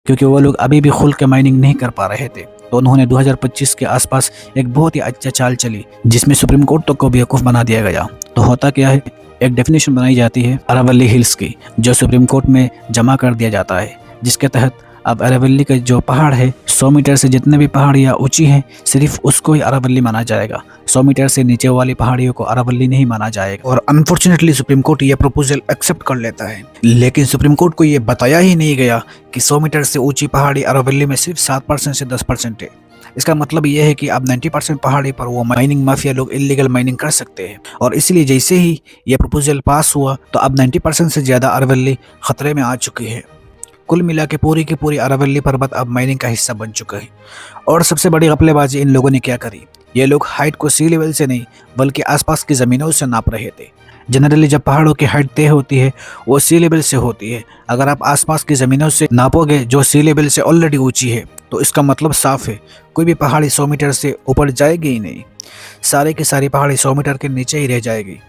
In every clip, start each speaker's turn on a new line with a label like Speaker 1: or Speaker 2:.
Speaker 1: क्योंकि वो लोग अभी भी खुल के माइनिंग नहीं कर पा रहे थे। तो उन्होंने 2025 के आसपास एक बहुत ही अच्छा चाल चली, जिसमें सुप्रीम कोर्ट तक को बेवकूफ़ बना दिया गया। तो होता क्या है, एक डेफिनेशन बनाई जाती है अरावली हिल्स की, जो सुप्रीम कोर्ट में जमा कर दिया जाता है, जिसके तहत अब अरावली का जो पहाड़ है 100 मीटर से जितने भी पहाड़ियाँ ऊंची हैं सिर्फ उसको ही अरावली माना जाएगा। 100 मीटर से नीचे वाली पहाड़ियों को अरावली नहीं माना जाएगा। और अनफॉर्चुनेटली सुप्रीम कोर्ट ये प्रपोजल एक्सेप्ट कर लेता है, लेकिन सुप्रीम कोर्ट को ये बताया ही नहीं गया कि 100 मीटर से ऊंची पहाड़ी अरावली में सिर्फ 7% से 10% है। इसका मतलब यह है कि अब 90% पहाड़ी पर वो माइनिंग माफिया लोग इलीगल माइनिंग कर सकते हैं। और इसलिए जैसे ही ये प्रपोजल पास हुआ तो अब 90% से ज़्यादा अरावली खतरे में आ चुकी है। कुल मिला के पूरी की पूरी अरावली पर्वत अब माइनिंग का हिस्सा बन चुका है। और सबसे बड़ी घपलेबाजी इन लोगों ने क्या करी, ये लोग हाइट को सी लेवल से नहीं बल्कि आसपास की ज़मीनों से नाप रहे थे। जनरली जब पहाड़ों की हाइट तय होती है वो सी लेवल से होती है। अगर आप आसपास की ज़मीनों से नापोगे जो सी लेवल से ऑलरेडी ऊंची है तो इसका मतलब साफ है कोई भी पहाड़ी 100 मीटर से ऊपर जाएगी ही नहीं, सारे की सारी पहाड़ी 100 मीटर के नीचे ही रह जाएगी।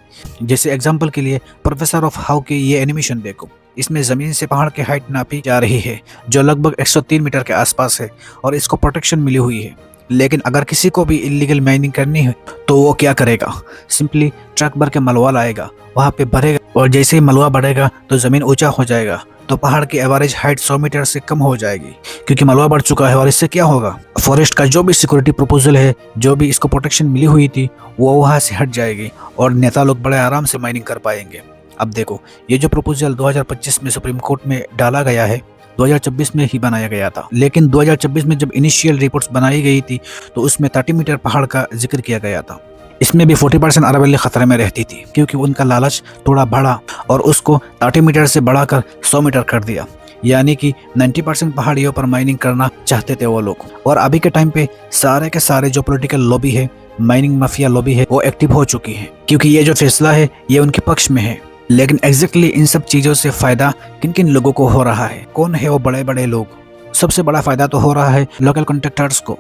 Speaker 1: जैसे एग्जाम्पल के लिए प्रोफेसर ऑफ हाउ की ये एनिमेशन देखो, इसमें ज़मीन से पहाड़ की हाइट नापी जा रही है जो लगभग 103 मीटर के आसपास है और इसको प्रोटेक्शन मिली हुई है। लेकिन अगर किसी को भी इलीगल माइनिंग करनी है तो वो क्या करेगा, सिंपली ट्रक भर के मलबा लाएगा, वहाँ पे भरेगा और जैसे ही मलबा बढ़ेगा तो ज़मीन ऊंचा हो जाएगा तो पहाड़ की एवरेज हाइट 100 मीटर से कम हो जाएगी क्योंकि मलबा बढ़ चुका है। और इससे क्या होगा, फॉरेस्ट का जो भी सिक्योरिटी प्रपोजल है, जो भी इसको प्रोटेक्शन मिली हुई थी वो वहाँ से हट जाएगी और नेता लोग बड़े आराम से माइनिंग कर पाएंगे। अब देखो, ये जो प्रपोजल 2025 में सुप्रीम कोर्ट में डाला गया है 2026 में ही बनाया गया था, लेकिन 2026 में जब इनिशियल रिपोर्ट्स बनाई गई थी तो उसमें 30 मीटर पहाड़ का जिक्र किया गया था। इसमें भी 40% अरावली खतरे में रहती थी क्योंकि उनका लालच थोड़ा बढ़ा और उसको 30 मीटर से बढ़ाकर 100 मीटर कर दिया, यानी कि 90% पहाड़ियों पर माइनिंग करना चाहते थे वो लोग। और अभी के टाइम पे सारे के सारे जो पॉलिटिकल लॉबी है, माइनिंग माफिया लॉबी है, वो एक्टिव हो चुकी है क्योंकि ये जो फैसला है ये उनके पक्ष में है। लेकिन एग्जैक्टली इन सब चीज़ों से फ़ायदा किन किन लोगों को हो रहा है, कौन है वो बड़े बड़े लोग? सबसे बड़ा फ़ायदा तो हो रहा है लोकल कॉन्ट्रैक्टर्स को,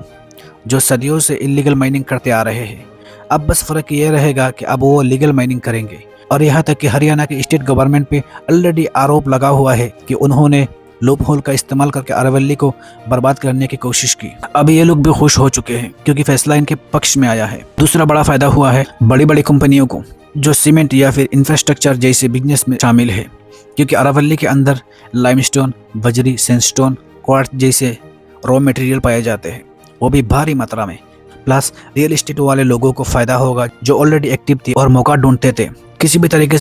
Speaker 1: जो सदियों से इलीगल माइनिंग करते आ रहे हैं। अब बस फ़र्क ये रहेगा कि अब वो लीगल माइनिंग करेंगे। और यहाँ तक कि हरियाणा की स्टेट गवर्नमेंट पे ऑलरेडी आरोप लगा हुआ है कि उन्होंने लूप होल का इस्तेमाल करके अरावली को बर्बाद करने की कोशिश की। अब ये लोग भी खुश हो चुके हैं क्योंकि फैसला इनके पक्ष में आया है। दूसरा बड़ा फ़ायदा हुआ है बड़ी बड़ी कंपनियों को जो सीमेंट या फिर इंफ्रास्ट्रक्चर जैसे बिजनेस में शामिल है, क्योंकि अरावली के अंदर लाइमस्टोन, बजरी, सैंडस्टोन, क्वार्ट्ज जैसे रॉ मटेरियल पाए जाते हैं, वो भी भारी मात्रा में। प्लस रियल एस्टेट वाले लोगों को फ़ायदा होगा जो ऑलरेडी एक्टिव थे और मौका ढूंढते थे किसी भी तरीके